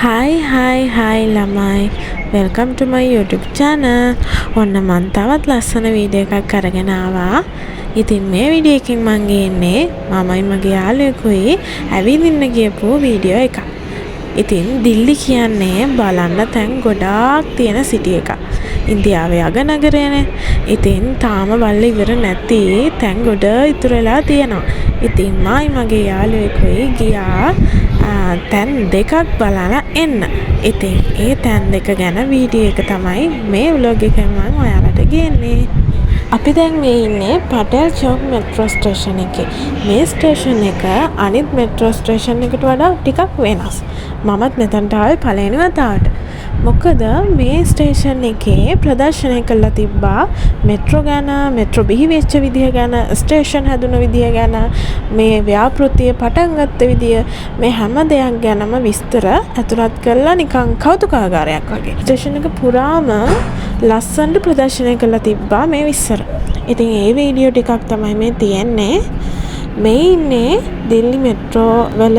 Hi ළමයි. Welcome to my YouTube channel. ඔන්න මම තවත් ලස්සන වීඩියෝ එකක් අරගෙන ආවා. ඉතින් මේ වීඩියෝ එකෙන් මම ගේන්නේ මමයි මගේ යාළුවෙකුයි ඇවිදින්න ගියපු වීඩියෝ එකක්. ඉතින් දිල්ලි කියන්නේ බලන්න තැන් ගොඩාක් තියෙන සිටි එකක්. ඉන්දියාවේ අග නගරයනේ. ඉතින් තාම බලලා ඉවර නැති තැන් ගොඩ ඉතුරු වෙලා තියෙනවා. ඉතින් මගේ යාළුවෙකුයි ගියා තැන් දෙකක් බලලා එන්න. ඉතින් ඒ තැන් දෙක ගැන වීඩියෝ එක තමයි මේ vlog එකෙන් මම ඔයාලට ගේන්නේ. අපි දැන් මේ ඉන්නේ පටේල් චੌක් මෙට්‍රෝ ස්ටේෂන් එකේ. මේ ස්ටේෂන් එක අනිත් මෙට්‍රෝ ස්ටේෂන් එකට වඩා ටිකක් වෙනස්. මමත් මෙතනට ආවේ පළවෙනි වතාවට. මොකද මේ ස්ටේෂන් එකේ ප්‍රදර්ශනය කළා තිබ්බා මෙට්‍රෝ ගැන, මෙට්‍රෝ බිහි වෙච්ච විදිය ගැන, ස්ටේෂන් හැදුන විදිය ගැන, මේ ව්‍යාපෘතිය පටන් ගත්ත විදිය, මේ හැම දෙයක් ගැනම විස්තර ඇතුළත් කරලා නිකන් කෞතුකාගාරයක් වගේ. ස්ටේෂන් එක පුරාම ලස්සනට ප්‍රදර්ශනය කළා තිබ්බා මේ විස්තර. ඉතින් ඒ වීඩියෝ ටිකක් තමයි මේ තියෙන්නේ. මේ ඉන්නේ දිල්ලි මෙට්‍රෝ වල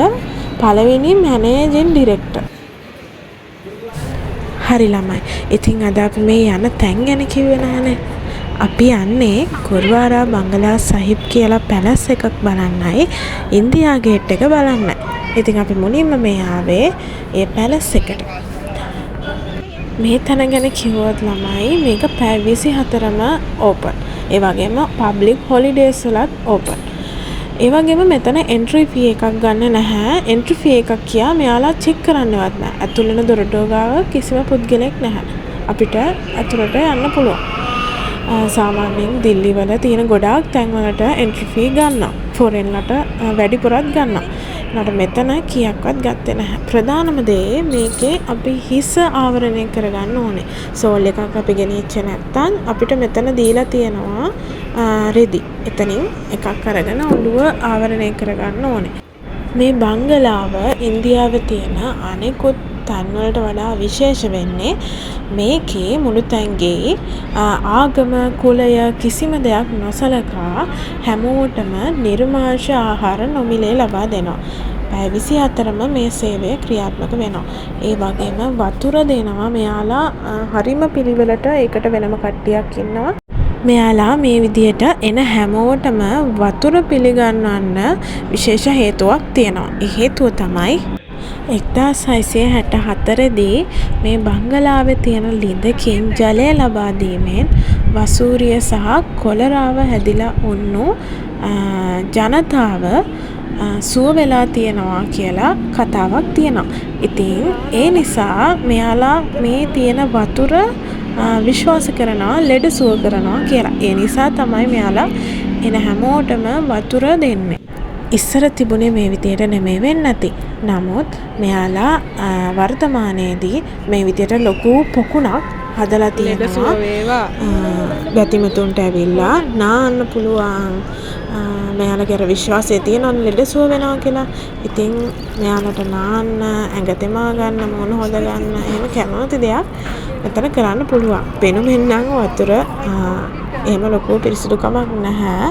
පළවෙනි මැනේජින් ඩිරෙක්ටර්. හරි ළමයි. ඉතින් අද අපි මේ යන තැන් ගැන කිව්වේ නෑනේ. අපි යන්නේ කුර්වාරා බංගලා සහිබ් කියලා පැලස් එකක් බලන්නයි, ඉන්දියා ගේට් එක බලන්නයි. ඉතින් අපි මුලින්ම මේ ආවේ ඒ පැලස් එකට. මේ තැන ගැන කිව්වොත් ළමයි මේක පැය 24ම ඕපන්. ඒ වගේම පබ්ලික් හොලිඩේස් වලත් ඕපන්. ඒ වගේම මෙතන එන්ට්‍රි ෆී එකක් ගන්න නැහැ. එන්ට්‍රි ෆී එකක් කියා මෙයාලා චෙක් කරන්නවත් නැහැ. ඇතුළේ යන දොරටුව ගාව කිසිම පුද්ගලෙක් නැහැ. අපිට ඇතුළට යන්න පුළුවන්. සාමාන්‍යයෙන් දිල්ලි වල තියෙන ගොඩාක් තැන් වලට එන්ට්‍රි ෆී ගන්නවා. ෆොරෙන්ලට වැඩිපුරත් ගන්නවා. නට මෙතන කීයක්වත් ගත්තේ නැහැ. ප්‍රධානම දේ මේකේ අපි හිස ආවරණය කරගන්න ඕනේ. සෝල් එකක් අපි ගෙනිච්ච නැත්නම් අපිට මෙතන දීලා තියෙනවා රෙදි. එතනින් එකක් අරගෙන ඔළුව ආවරණය කරගන්න ඕනේ. මේ බංගලාව ඉන්දියාවේ තියෙන අනෙකුත් තැන් වලට වඩා විශේෂ වෙන්නේ මේකේ මුළු තැන්ගේ ආගම, කුලය කිසිම දෙයක් නොසලකා හැමෝටම නිර්මාංශ ආහාර නොමිලේ ලබා දෙනවා. පැය 24ම මේ සේවය ක්‍රියාත්මක වෙනවා. ඒ වගේම වතුර දෙනවා. මෙයාලා හරිම පිළිවෙලට ඒකට වෙනම කට්ටියක් ඉන්නවා. මෙයාලා මේ විදියට එන හැමෝටම වතුර පිළිගන්වන්න විශේෂ හේතුවක් තියෙනවා. ඒ හේතුව තමයි 1664 දී මේ බංගලාවේ තියෙන ලිඳකින් ජලය ලබා දීමෙන් වසූරිය සහ කොලරාව හැදිලා උන්නු ජනතාව සුව වෙලා තියෙනවා කියලා කතාවක් තියෙනවා. ඉතින් ඒ නිසා මෙයාලා මේ තියෙන වතුර විශ්වාස කරනවා ලෙඩ සුව කරනවා කියලා. ඒ නිසා තමයි මෙයාලා එන හැමෝටම වතුර දෙන්නේ. ඉස්සර තිබුණේ මේ විදියට නෙමෙයි වෙන්නේ නැති. නමුත් මෙයාලා වර්තමානයේදී මේ විදියට ලොකු පොකුණක් හදලා තියෙනවා. බැතිමතුන්ට ඇවිල්ලා නාන්න පුළුවන්. මෙයාලගේ අර විශ්වාසය තියෙනවා ලෙඩ සුව වෙනවා කියලා. ඉතින් මෙයාලට නාන්න, ඇඟ තෙමා ගන්න, මොන හොද ගන්න, එහෙම කැමති දෙයක් මෙතන කරන්න පුළුවන්. පෙනුමෙන් නම් වතුර එහෙම ලොකු පිරිසිදුකමක් නැහැ.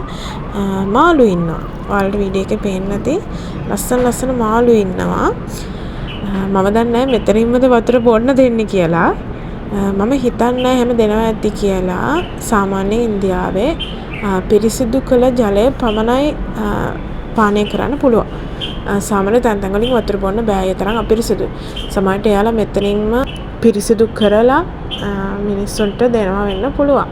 මාළු ඉන්නවා. ඔයාලට වීඩියෝ එකේ පේන්නේ නැති ලස්සන මාළු ඉන්නවා. මම දන්නේ නැහැ මෙතනින්මද වතුර බොන්න දෙන්නේ කියලා. මම හිතන්නේ එහෙම දෙනවා ඇති කියලා. සාමාන්‍යයෙන් ඉන්දියාවේ පිරිසිදු කළ ජලය පමණයි පානය කරන්න පුළුවන්. සාමාන්‍ය තැන් වලින් වතුර බොන්න බෑ. ඒ තරම් අපිරිසිදුයි. සමහරට එයාලා මෙතනින්ම පිරිසිදු කරලා මිනිස්සුන්ට දෙනවා වෙන්න පුළුවන්.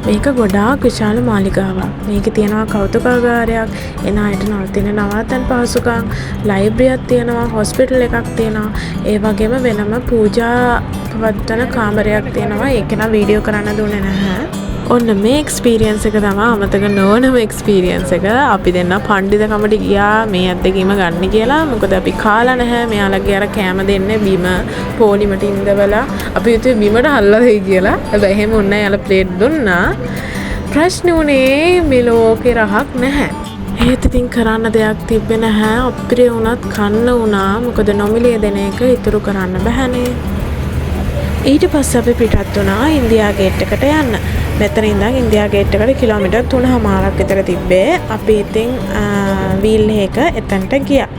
මේක ගොඩාක් විශාල මාලිගාවක්. මේකේ තියෙනවා කෞතුකාගාරයක්, එන අයට නවතින නවාතැන් පහසුකම්, ලයිබ්‍රරියක් තියෙනවා, හොස්පිටල් එකක් තියෙනවා. ඒ වගේම වෙනම පූජා පවත්වන කාමරයක් තියෙනවා. ඒක නම් වීඩියෝ කරන්න දුන්නේ නැහැ. ඔන්න මේ එක්ස්පීරියන්ස් එක තමයි අමතක නොවනම එක්ස්පීරියන්ස් එක. අපි දෙන්න පණ්ඩිතකමට ගියා මේ අත්දැකීම ගන්න කියලා. මොකද අපි කාලා නැහැ. මෙයාලගේ අර කෑම දෙන්නේ බිම පොලිමට ඉඳවලා අපි හිතුවේ බිමට හල්ලා දෙයි කියලා. හැබැයි එහෙම උන්නේ යාලා ප්ලේට් දුන්නා. ප්‍රශ්නේ උනේ මේ ලෝකේ රහක් නැහැ. ඒත් ඉතින් කරන්න දෙයක් තිබ්බේ නැහැ. අප්‍රිය වුණත් කන්න වුණා. මොකද නොමිලේ දෙන එක ඉතුරු කරන්න බෑනේ. ඊට පස්සේ අපි පිටත් වුණා ඉන්දියා ගේට් එකට යන්න. මෙතන ඉඳන් ඉන්දියා ගේට් එකට කිලෝමීටර් 3.5ක් විතර තිබ්බේ. අපි ඉතින් වීල් එක එතනට ගියා.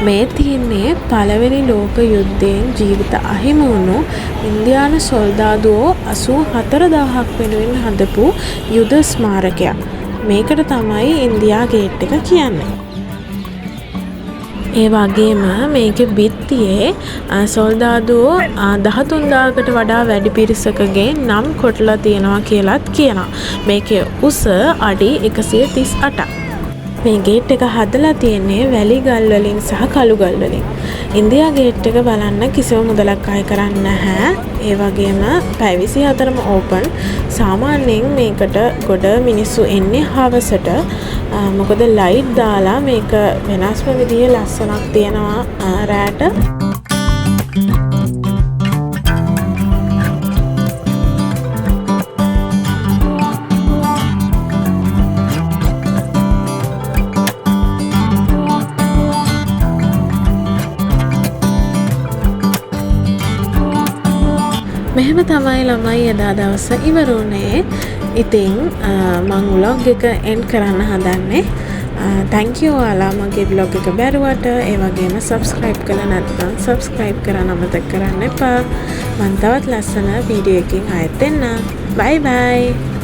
මේ තියන්නේ පළවෙනි ලෝක යුද්ධයෙන් ජීවිත අහිමි වුණු ඉන්දියානු සොල්දාදුවෝ 84000ක් වෙනුවෙන් හදපු යුද ස්මාරකයක්. මේකට තමයි ඉන්දියා ගේට් එක කියන්නේ. ඒ වගේම මේකේ බිත්තියේ සොල්දාදුවෝ 13000කට වඩා වැඩි පිරිසකගේ නම් කොටලා තියෙනවා කියලාත් කියනවා. මේකේ උස අඩි 138ක්. මේ ගේට් එක හදලා තියෙන්නේ වැලි ගල් වලින් සහ කළු ගල් වලින්. ඉන්දියා ගේට් එක බලන්න කිසිම මුදලක් අය කරන්නේ නැහැ. ඒ වගේම පැය 24ම ඕපන්. සාමාන්‍යයෙන් මේකට ගොඩ මිනිස්සු එන්නේ හවසට. මොකද ලයිට් දාලා මේක වෙනස්ම විදිහේ ලස්සනක් තියෙනවා රැට. මෙහෙම තමයි ළමයි එදා දවස ඉවර වුණේ. ඉතින් මම vlog එක end කරන්න හදන්නේ. thank you ඔයාලා මගේ vlog එක බැලුවට. ඒ වගේම subscribe කරලා නැත්නම් subscribe කරන්න අමතක කරන්න එපා. මම තවත් ලස්සන වීඩියෝ එකකින් ආයෙත් එන්න. bye bye.